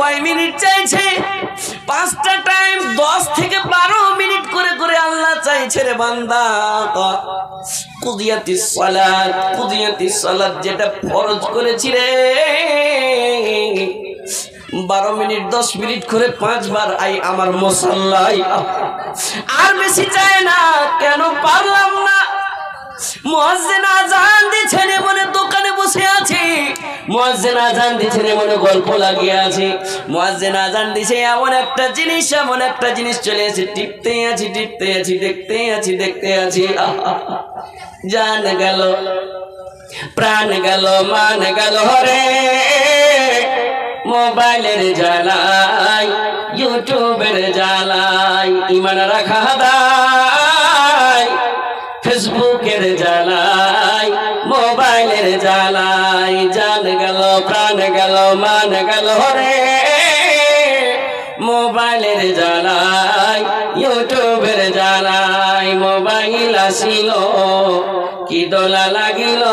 6 minute চাইছে, 5টা time 10 থেকে 12 মিনিট করে করে আল্লাহ চাইছে রে বান্দা। কুদিয়াতিস সালাত যেটা ফরজ করেছি রে, 12 মিনিট 10 মিনিট করে 5 বার আই আমার মুসাল্লায়, আর বেশি চায় না। কেন পারলাম না? মুয়াজ্জিন আযান দিছেন মনে দোকানে বসে আছে, মুয়াজ্জিন আযান দিছেন মনে গল্প লাগিয়ে আছে, মুয়াজ্জিন আযান দিছে এমন একটা জিনিস চলে এসে টিপতে আছি, দেখতে আছি। জান গেল, প্রাণ গেল, মান গেল রে মোবাইলের জ্বালাই, ইউটিউবের জ্বালাই, ইমান রাখা দায়, ফেসবুকের জ্বালাই, মোবাইলের জ্বালাই। জান গেল, প্রাণ গেল, মান গেল রে মোবাইলের জ্বালাই, ইউটিউবের জ্বালাই। মোবাইল আসিল কি দোলা লাগিল,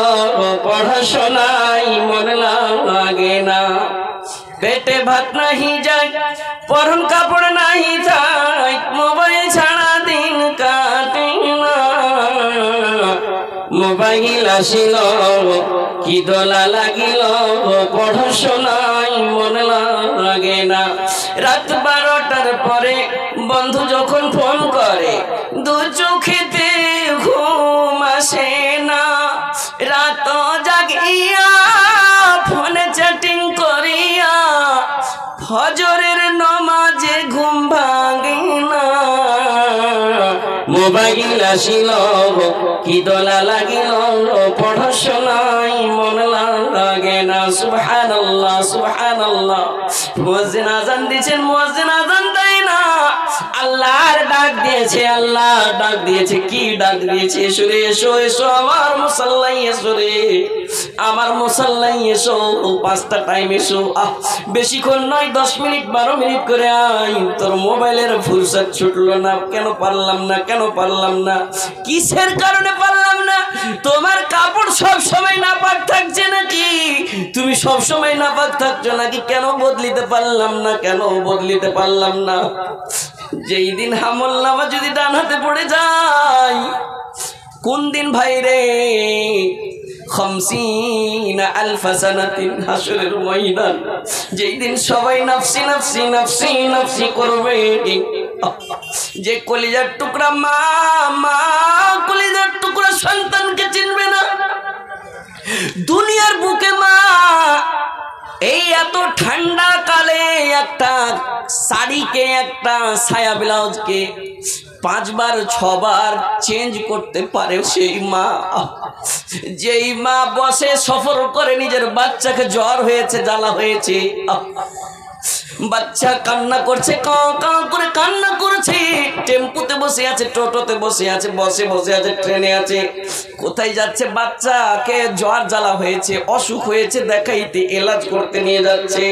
পড়াশোনায় মন লাগে না। পেটে ভাত নাহি যায়, পরন কাপড় নাহি যায়, মোবাইল ছাড়া দিন কাটে না। মোবাইল আসিল কি দোলা লাগিল, পড়াশোনায় মন লাগে না। রাত 12টার পরে বন্ধু যখন ফোন করে, দু চোখেতে ঘুম আসে না। রাত জাগিয়া ফোনে চ্যাটিং করিয়া ফজরের নামাজে ঘুম ভাঙে না। মোবাইল আসিল কি দোলা লাগিল, পড়াশোনায় মন লাগে না। সুবহানাল্লাহ, সুবহানাল্লাহ। মুয়াজ্জিন আযান দিয়েছেন, মুয়াজ্জিন আযান দেয় না, আল্লাহর ডাক দিয়েছে, আল্লাহ ডাক দিয়েছে। কি ডাক দিয়েছে? এসো রে, এসো, এসো আমার মুসাল্লায় এসো রে, আমার মুসাল্লায় এসো, 5টা টাইম এসো। বেশিক্ষণ নয়, 10 মিনিট 12 মিনিট করে আই। তোর মোবাইলের ফুরসত ছুটলো না, কেন পারলাম না? কিসের কারণে পারলাম না? তোমার কাপড় সব সময় নাপাক থাকছে নাকি? তুমি সব সময় নাপাক থাকছো নাকি? কেন বদলিতে পারলাম না? যেই দিন আমল নামা যদি ডান হাতে পড়ে যায়, কোন দিন ভাই রে? 50,000 সানাতিন, হাসরের ময়দান। যেই দিন সবাই নাফসি নাফসি নাফসি নাফসি করবে, যে কলিজার টুকরা মা কলিজার টুকরা সন্তানকে চিনবে না। দুনিয়ার বুকে মা এই এত ঠান্ডা কালে একটা শাড়িকে, একটা সায়া ব্লাউজকে 5 বার 6 বার চেঞ্জ করতে পারে সেই মা। যেই মা বসে সফর করে, নিজের বাচ্চাকে জ্বর হয়েছে, জ্বালা হয়েছে, বাচ্চা কান্না করছে, কাঁ কাঁ করে কান্না করছে, টেম্পুতে বসে আছে, টোটোতে বসে আছে, বসে আছে, ট্রেনে আছে, কোথায় যাচ্ছে? বাচ্চাকে জ্বর জ্বালা হয়েছে, অসুখ হয়েছে, দেখাইতে এলাজ করতে নিয়ে যাচ্ছে।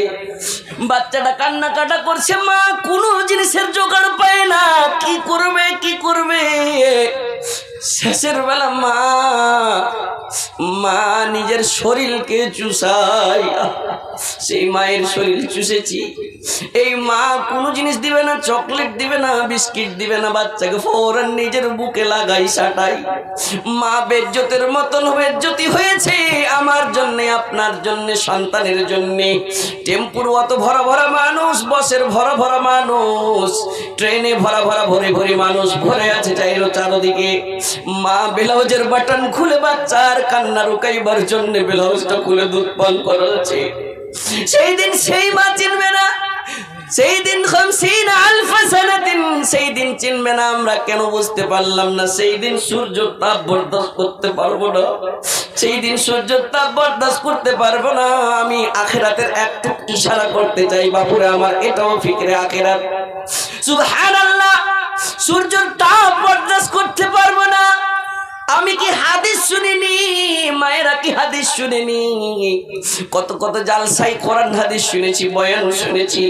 বাচ্চাটা কান্না কাটা করছে, মা কোনো জিনিসের জোগাড় পায় না, কি করবে? শেষের বেলা মা নিজের শরীরকে চুষায়। সেই মায়ের শরীর চুষেছি। এই মা কোনো জিনিস দিবে না, চকলেট দিবে না, বিস্কিট দিবে না, বাচ্চাকে ফৌরান নিজের বুকে লাগাই, সাটাই। মা বেজ্জতের মতন বেজ্জতি হয়েছে আমার জন্যে, আপনার জন্যে, সন্তানের জন্যে। টেম্পুর অত ভরা ভরা মানুষ, বসের ভরা ভরা মানুষ, ট্রেনে ভরা ভরা ভরে মানুষ ভরে আছে চারদিকে। মা ব্লাউজের বাটন খুলে বাচ্চার কান্না রুকাইবার জন্য ব্লাউজটা খুলে দুধ পান করাচ্ছে। সেই দিন সেই মা চিনবে না, সেই দিন 50,000 সানাতিন, সেই দিন চিনবে না। আমরা কেন বুঝতে পারলাম না? সেই দিন সূর্য তাপ বরদাস্ত করতে পারবো না, সেই দিন সূর্য তাপ বরদাস্ত করতে পারবো না। আমি আখিরাতের একটু ইশারা করতে চাই বাপুরে আমার, এটাও ফিকরে আখিরাত। সুবহানাল্লাহ, সূর্যের তাপ বরদাস্ত করতে পারবো না। আমি কি হাদিস শুনিনি? মায়েরা কি হাদিস শুনিনি? কত জালসাই কোরআন হাদিস শুনেছি, বয়ান শুনেছি।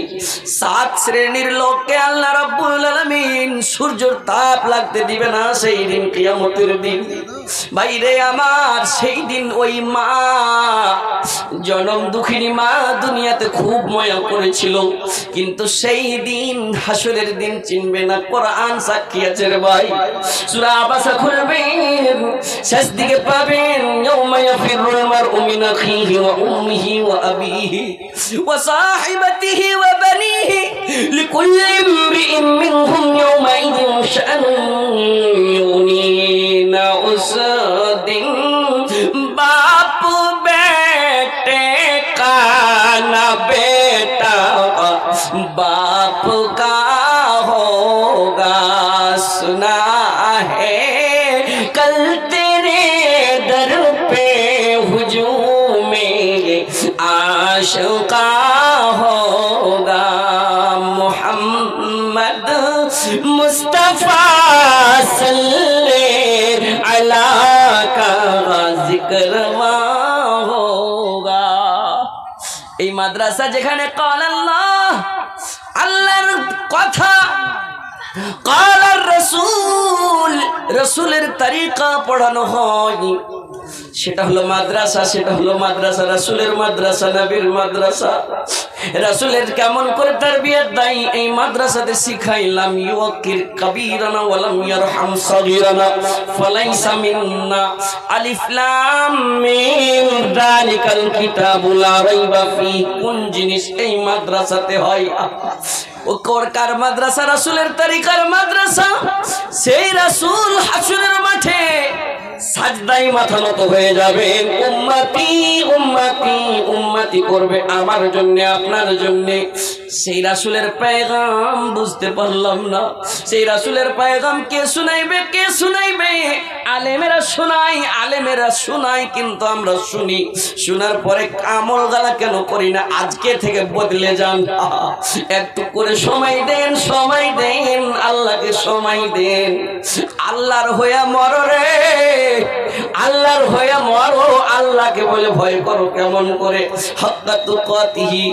7 শ্রেণীর লোককে আল্লাহ রাব্বুল আলামিন সূর্যের তাপ লাগতে দিবে না সেই দিন, কিয়ামতের দিন। ভাইরে আমার, সেই দিন ওই মা, জনম দুঃখিনী মা দুনিয়াতে খুব মায়া করেছিল, কিন্তু সেই দিন হাসরের দিন চিনবে না। কোরআন সাক্ষী আছে রে ভাই। সূরা আবাসা খুলবেন, শেষ দিকে পাবেন ইয়াউমা ইয়াফিরুল মারউ মিন আখিহি ওয়া উম্মিহি ওয়া আবিহি ওয়া সাহিবাতিহি ওয়া বানিহি লিকুল্লি ইমরিইন মিনহুম ইয়াউমাইযিন শা'নুন युगनीना। उस दिन बाप बेटे का ना बेटा बाप का होगा, सुना है कल तेरे दर पे हुजूम में आशिका होगा। मोहम्मद मुस्तफा सल्ले अला का जिक्र होगा। এই মাদ্রাসা যেখানে কাল আল্লাহ, আল্লাহর কথা, কাল রাসূল, রাসূলের তরিকা পড়ানো হয়, সেটা হলো মাদ্রাসা। সেটা হলো মাদ্রাসা, রাসূলের মাদ্রাসা, নবীর মাদ্রাসা। রাসূলের কেমন করে তারবিয়ত দেয় এই মাদ্রাসাতে শিখাইলাম। ইউকির কবীরানা ওয়ালাম ইয়ারহাম সগীরানা ফালাইসা মিন্না। আলিফ লাম মিম যালিকাল কিতাবু লা রাইবা ফি। কোন জিনিস এই মাদ্রাসাতে হয়? ও কার মাদ্রাসা? রাসূলের তরিকার মাদ্রাসা। সেই রাসূল হাসরের মাঠে সাজদায় মাথা নত হয়ে যাবেন, উম্মতি উম্মতি উম্মতি করবে আমার জন্য, আপনার জন্য। সেই রাসূলের পেগাম বুঝতে পারলাম না। সেই রাসূলের পেগাম কে শুনাইবে? কে শুনাইবে? আলেমেরা শোনায়, আলেমেরা শোনায়, কিন্তু আমরা শুনি, শোনার পরে আমল গালা কেন করি না? আজকে থেকে বদলে যান, একটু করে সময় দেন, সময় দেন, আল্লাহকে সময় দেন। আল্লাহর হইয়া মর রে, আল্লাহর হইয়া মরো। আল্লাহকে বলে ভয় করো। কেমন করে? হাক্কা তুকাতিহি,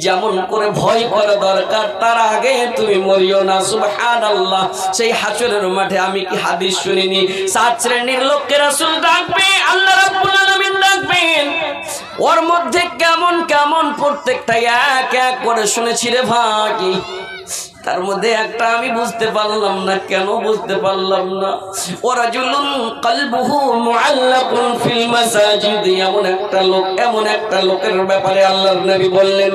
যেমন করে ভয় করা দরকার তার আগে তুমি মরিও না। সুবহানাল্লাহ। সেই হাসরের মাঠে আমি কি হাদিস শুনিনি? 7 শ্রেণীর লোককে রাসূল ডাকবে, আল্লাহ রাব্বুল আলামিন ডাকবেন। ওর মধ্যে কেমন কেমন প্রত্যেকটা এক এক করে শুনেছি রে ভাই। তার মধ্যে একটা আমি বুঝতে পারলাম না। কেন বুঝতে পারলাম না? ওয়ারাজুলুন কলবুহু মুআল্লাকুন ফিল মাসাজিদ। এমন একটা লোক, এমন একটা লোকের ব্যাপারে আল্লাহর নবী বললেন,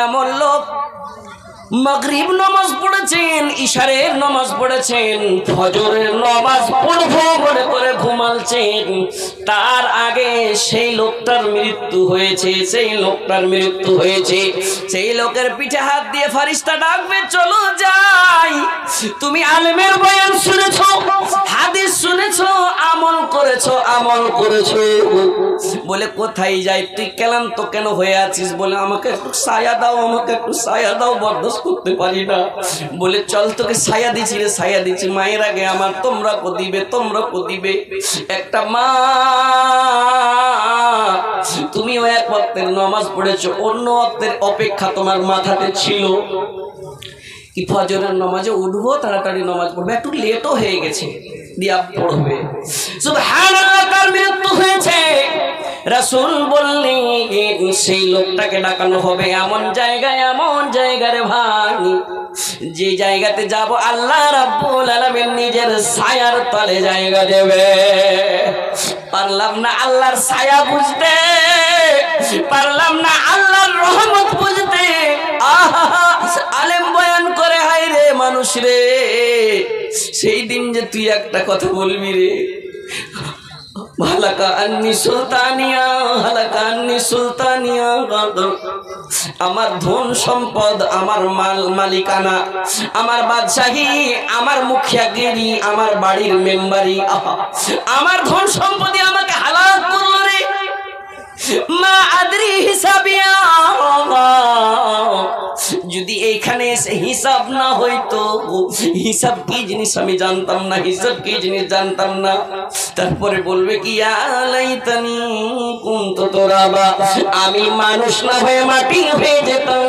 এমন লোক মাগরিব নামাজ পড়েছেন, ইশারের নামাজ পড়েছেন, ফজরের নামাজ পড়বো মনে করে ঘুমালছেন, তার আগে সেই লোকটার মৃত্যু হয়েছে। সেই লোকটার মৃত্যু হয়েছে। সেই লোকের পিঠে হাত দিয়ে ফেরেশতা ডাকবে, চলো যাই। তুমি আলেমের বয়ান শুনেছো, হাদিস শুনেছো, আমল করেছো, আমল করেছো। বলে কোথায় যাই? তুই ক্লান্ত কেন হয়ে আছিস? বলে আমাকে একটু ছায়া দাও, আমাকে একটু ছায়া দাও, বরদাস্ত করতে পারি না। বলে চল তোকে ছায়া দিচ্ছি রে, ছায়া দিচ্ছি। মায়ের আগে আমার তোমরা কো দিবে, তোমরা কো দিবে। একটা মা, তুমিও এক ওয়াক্তের নামাজ পড়েছো, অন্য ওয়াক্তের অপেক্ষা তোমার মাথাতে ছিল কি ফজরের নামাজে উঠবো, তাড়াতাড়ি নামাজ পড়বে, একটু লেটও হয়ে গেছে, দিয়া পড়বে। সুবহানাল্লাহ, তার মৃত্যু হয়েছে। রাসূল বললেন সেই লোকটাকে ডাকানো হবে এমন জায়গায়, এমন জায়গায় রে ভাই, যে জায়গাতে যাব আল্লাহ রাব্বুল আলামিন নিজের ছায়ার তলে জায়গা দেবে। পারলাম না আল্লাহর ছায়া বুঝতে, পারলাম না আল্লাহর রহমত বুঝতে। আলেম বয়ান করে, হায় রে মানুষ রে, সেই দিন যে তুই একটা কথা বলবি রে, হালাকা আন্নি সুলতানিয়া, হালাকা আন্নি সুলতানিয়া। আমার ধন সম্পদ, আমার মালিকানা, আমার বাদশাহী, আমার মুখিয়াগিরি, আমার বাড়ির মেম্বারি, আমার ধন সম্পত্তি আমাকে হালাক করলো রে। মা আদরি হিসাবিয়া, যদি এইখানে এসে হিসাব না হইতো, হিসাব কি জিনিস আমি জানতাম না, হিসাব কি জিনিস জানতাম না। তারপরে বলবে কি আলাইতানি কুনতু তুরাবা, আমি মানুষ না হয়ে মাটি হয়ে যেতাম,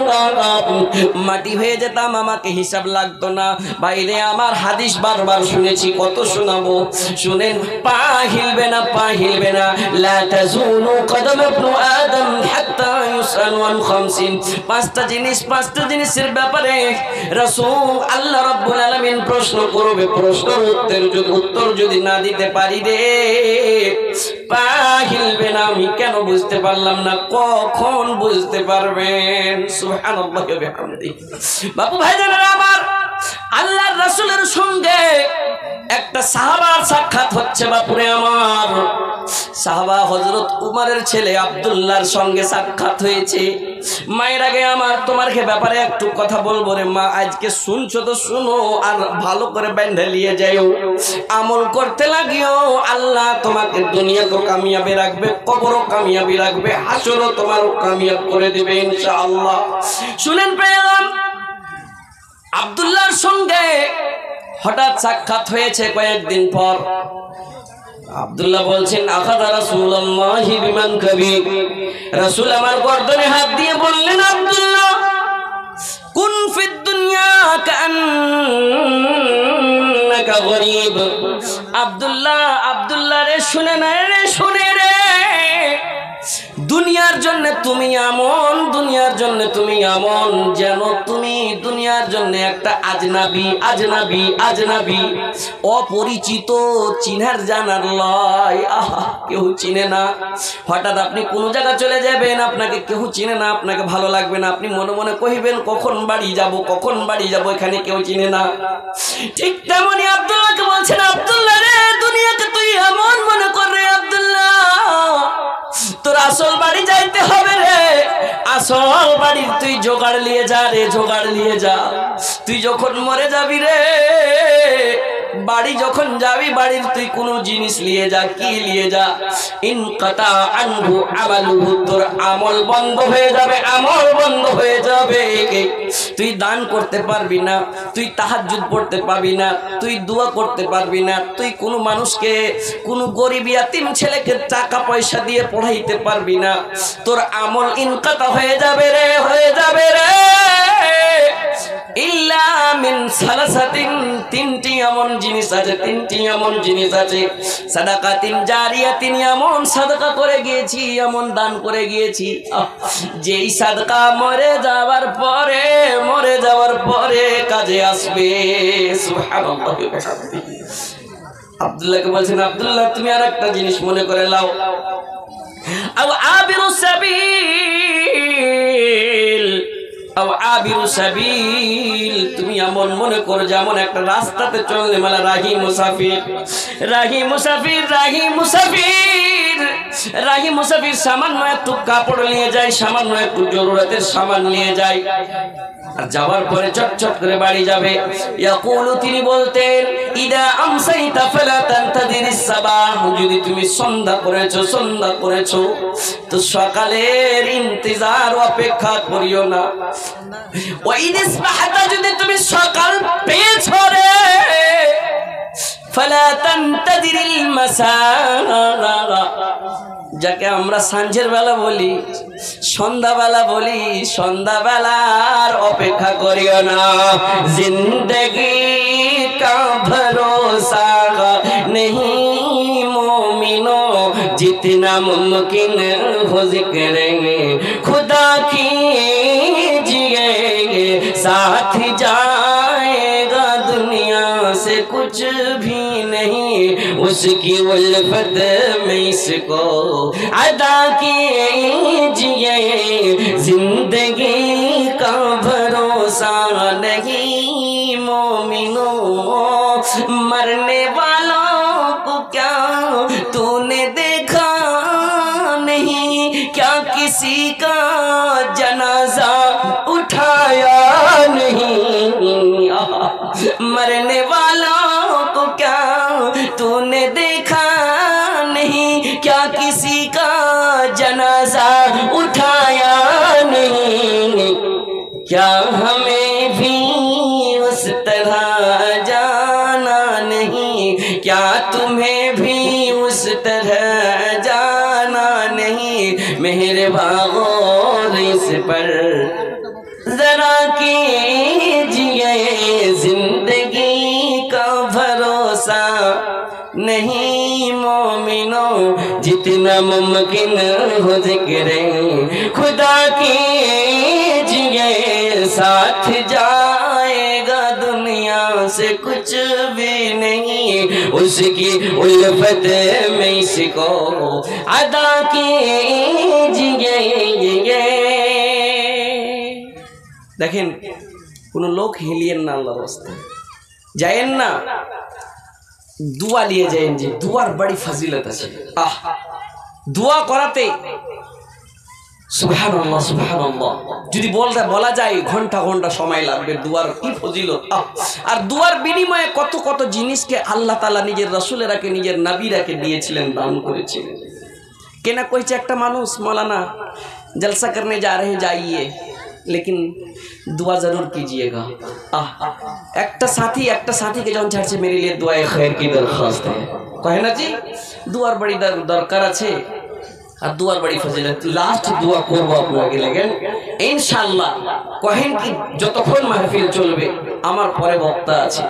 মাটি হয়ে যেতাম, আমাকে হিসাব লাগতো না। বাইরে আমার হাদিস বারবার শুনেছি, কত শোনাবো, শুনেন। পা হিলবে না, পা হিলবে না। লা তাজুলু কদম ইবনু আদম হাত্তা ইউসালু আন খামসিন। পাঁচটা জিনিসের ব্যাপারে রাসূল আল্লাহ রাব্বুল আলামিন প্রশ্ন করবে, প্রশ্নের উত্তর যদি না দিতে পারি রে, পা হিলবে না। আমি কেন বুঝতে পারলাম না? কখন বুঝতে পারবেন? সুবহানাল্লাহি ওয়া বিহামদিহি। বাপু ভাইজানেরা আমার, আল্লাহর রাসূলের সঙ্গে একটা সাহাবার সাক্ষাৎ হচ্ছে। বাপুরে আমার, সাহাবা হযরত উমরের ছেলে আব্দুল্লাহর সঙ্গে সাক্ষাৎ হয়েছে। মায়ের আগে আমার তোমার ব্যাপারে একটু কথা বলবো রে মা, আজকে শুনছো তো শুনো, আর ভালো করে বেঁধে নিয়ে যাও, আমল করতে লাগিও। আল্লাহ তোমাকে দুনিয়াতেও কামিয়াবি রাখবে, কবরও কামিয়াবি রাখবে, হাসরও তোমারও কামিয়াব করে দিবে ইনশাআল্লাহ। শুনেন পেলাম, আব্দুল্লাহর সঙ্গে হঠাৎ সাক্ষাৎ হয়েছে কয়েকদিন পর। আব্দুল্লাহ বলছেন আখাযা রাসূলুল্লাহি বিমান কাবি, রাসূল আমার গর্দনে হাত দিয়ে বললেন, আব্দুল্লাহ কুন ফিদ দুনিয়া কান্নাকা গরীব। আব্দুল্লাহ রে শুনে না রে, শুনে রে, দুনিয়ার জন্য তুমি এমন, দুনিয়ার জন্য তুমি এমন যেন তুমি দুনিয়ার জন্য একটা আজনাবি, অপরিচিত, চিনার জানার লয়। আহা, কেউ চিনে না। হঠাৎ আপনি কোন জায়গা চলে যাবেন, আপনাকে কেউ চিনে না, আপনাকে ভালো লাগবে না, আপনি মনে মনে কহিবেন কখন বাড়ি যাব, এখানে কেউ চিনে না। ঠিক তেমনি আব্দুল্লাহকে বলছেন, আব্দুল্লাহ রে, দুনিয়াকে তুই এমন মনে কর রে আব্দুল্লাহ, তোর আসল বাড়ি যাইতে হবে রে, আসল বাড়ির তুই জোগাড় নিয়ে যা রে, জোগাড় নিয়ে যা। তুই যখন মরে যাবি রে, বাড়ি যখন যাবি, বাড়ির তুই কোনো জিনিস নিয়ে যা। কি নিয়ে যা? ইনকাতা আনহু আমালুহু, তোর আমল বন্ধ হয়ে যাবে, আমল বন্ধ হয়ে যাবে। তুই দান করতে পারবি না, তুই তাহাজ্জুদ পড়তে পারবি না, তুই দোয়া করতে পারবি না, তুই কোনো মানুষকে, কোনো গরিব ইয়াতিম ছেলেকে টাকা পয়সা দিয়ে পড়াইতে পারবি না। তোর আমল ইনকাতা হয়ে যাবে রে, হয়ে যাবে রে। ইল্লা মিন সালাসাতিন, তিনটি এমন জিনিস আছে, তিনটি এমন জিনিস আছে। সাদাকাতিন জারিয়াতিন, এমন সাদকা করে গিয়েছি, এমন দান করে গিয়েছি, যেই সাদকা মরে যাওয়ার পরে কাজে আসবে। সুবহানাল্লাহ। আব্দুল্লাহকে বলছেন, আব্দুল্লাহ তুমি আর একটা জিনিস মনে করে লাও, আও আবিরু সাবিল, তুমি এমন মনে করো যেমন একটা রাস্তাতে চললে মানে রাহি মুসাফির সামান্য একটু কাপড় নিয়ে যায়, সামান্য একটু জরুরতের সামান নিয়ে যায়, আর যাওয়ার পরে চটচট করে বাড়ি যাবে। ইয়াকুলু, তিনি বলতেন, ইদা আমসাইতা ফালা তানতাদিরিস সাবাহ, যদি তুমি সন্ধ্যা করেছো তো সকালের ইন্তজার, অপেক্ষা করিও না। ওয়া ইদিসবাহাতা, যদি তুমি সকাল পেয়েছো রে, ফালা তানতাদিরিল মাসা, যাকে আমরা সাঁঝের বেলা বলি, সন্ধ্যাবেলা বলি, সন্ধ্যাবেলার অপেক্ষা করিও না। জিন্দগি কা ভরসা নেহি মোমিনো, जितना मुमकिन हो जिक्र खुदा कीजिए, साथ जाएगा दुनिया से कुछ भी नहीं, उसकी उल्फत में इसको अदा कीजिए, जिंदगी का भरोसा नहीं मोमिनो, मरने वालों को क्या तूने देखा नहीं, क्या किसी का जनाजा उठाया नहीं, मरने वालों को क्या तूने देखा नहीं, क्या किसी का जनाजा उठाया नहीं, क्या हमें भी उस तरह जाना नहीं, क्या तुम्हें भी उस तरह जाना नहीं, मेहरबान गौर इस पर जरा कीजिए, जिंदगी का भरोसा नहीं मोमिनो, जितना मुमकिन हो जिक्र खुदा कीजिए, साथ जाएगा दुनिया से कुछ भी नहीं, उसकी उल्फत में इसको अदा कीजिए। देखें কোনো লোক হিলিয়েন না, আল্লাহর রাস্তায় যায়েন না, दुआ लिए जाएं जी, दुआर बड़ी फजीलत है। दुआ कराते सुबहानाल्लाह सुबहानाल्लाह যদি বলা যায় ঘন্টা ঘন্টা সময় লাগবে। দুয়ার কি ফজিলত, আর দুয়ার বিনিময়ে কত কত জিনিসকে আল্লাহ তাআলা নিজের রাসূলেরাকে নিজের নবীরাকে দিয়েছিলেন, দান করেছিলেন। কেনা কইছে একটা মানুষ, मौलाना जलसा करने जा रहे हैं, जाइए लेकिन दुआ जरूर कीजिएगा। একটা সাথীকে যখন ছাড়ছে, मेरे लिए दुआ खैर की दरखास्त है, कहे ना जी दुआर बड़ी दरकार আছে আর দুয়ার বড়ি ফজিলত। লাস্ট দোয়া করব আপনাকে লাগেন ইনশাআল্লাহ। কহেন কি যতক্ষণ মাহফিল চলবে আমার পরে বক্তা আছে,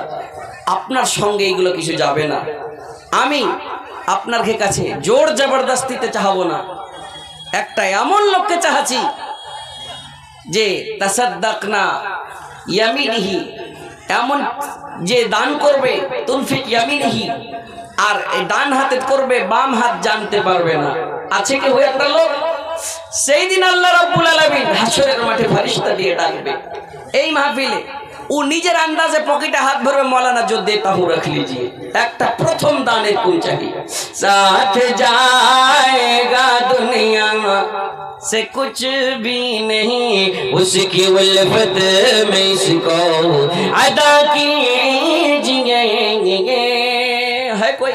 আপনার সঙ্গে এগুলো কিছু যাবে না। আমি আপনার কাছে জোর জবরদস্তিতে চাহাবো না, একটা এমন লোককে চাহাছি যে তাসাদ্দাকনা ইয়ামিনিহি, এমন যে দান করবে তুনফিক ইয়ামিনিহি, আর ডান হাতে করবে, বাম হাত জানতে পারবে না। আছে কি ওই একটা লোক? সেই দিন আল্লাহ রাব্বুল আলামিন হাসরের মাঠে ফেরেশতা দিয়ে ডাকবে এই মাহফিলে, ও নিজের আন্দাজে পকেটে হাত ভরবে, मौलाना जो देता हूं रख लीजिए। একটা প্রথম দানে কোন চাহি साथ जाएगा दुनिया से कुछ भी नहीं, उसकी उल्फत में इसको अदा कीजिए। है कोई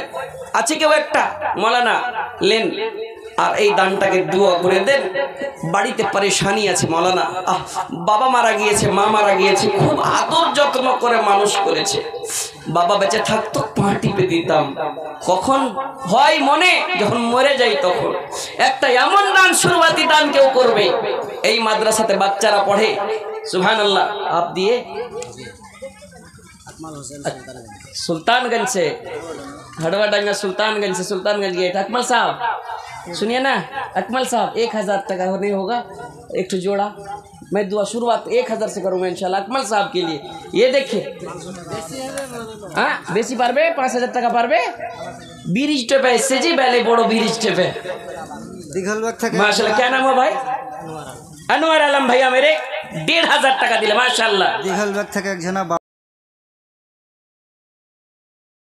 আছে কেউ একটা? मौलाना लेन আর এই দানটাকে দোয়া করে দেন। বাড়িতে পরেশানি আছে मौलाना, বাবা মারা গিয়েছে, মা মারা গিয়েছে, খুব আদর যত্ন করে মানুষ করেছে, বাবা বেঁচে থাকতো পা টিপে দিতাম, কখন হয় মনে যখন মরে যাই তখন। একটা এমন দান, শুরুয়াতি দান কেউ করবে। এই মাদ্রাসাতে বাচ্চারা পড়ে, সুবহানাল্লাহ। आप दिए सुल्तानगंज से, हड़वाडांगा सुल्तानगंज से, सुल्तानगंज गेट। अकमल साहब सुनिए ना, अकमल साहब 1000 टका नहीं होगा, एक तो जोड़ा। मैं दुआ शुरुआत 1000 से करूँगा इंशाल्लाह अकमल साहब के लिए। ये देखिए, हाँ बेसी पारबे 5000 टका पारबे। ब्रिज टेपे इससे जी पहले बड़ो ब्रिज टेपे माशाल्लाह। क्या नाम है भाई? अनवर आलम भैया मेरे 1500 टका दिले माशाल्लाह।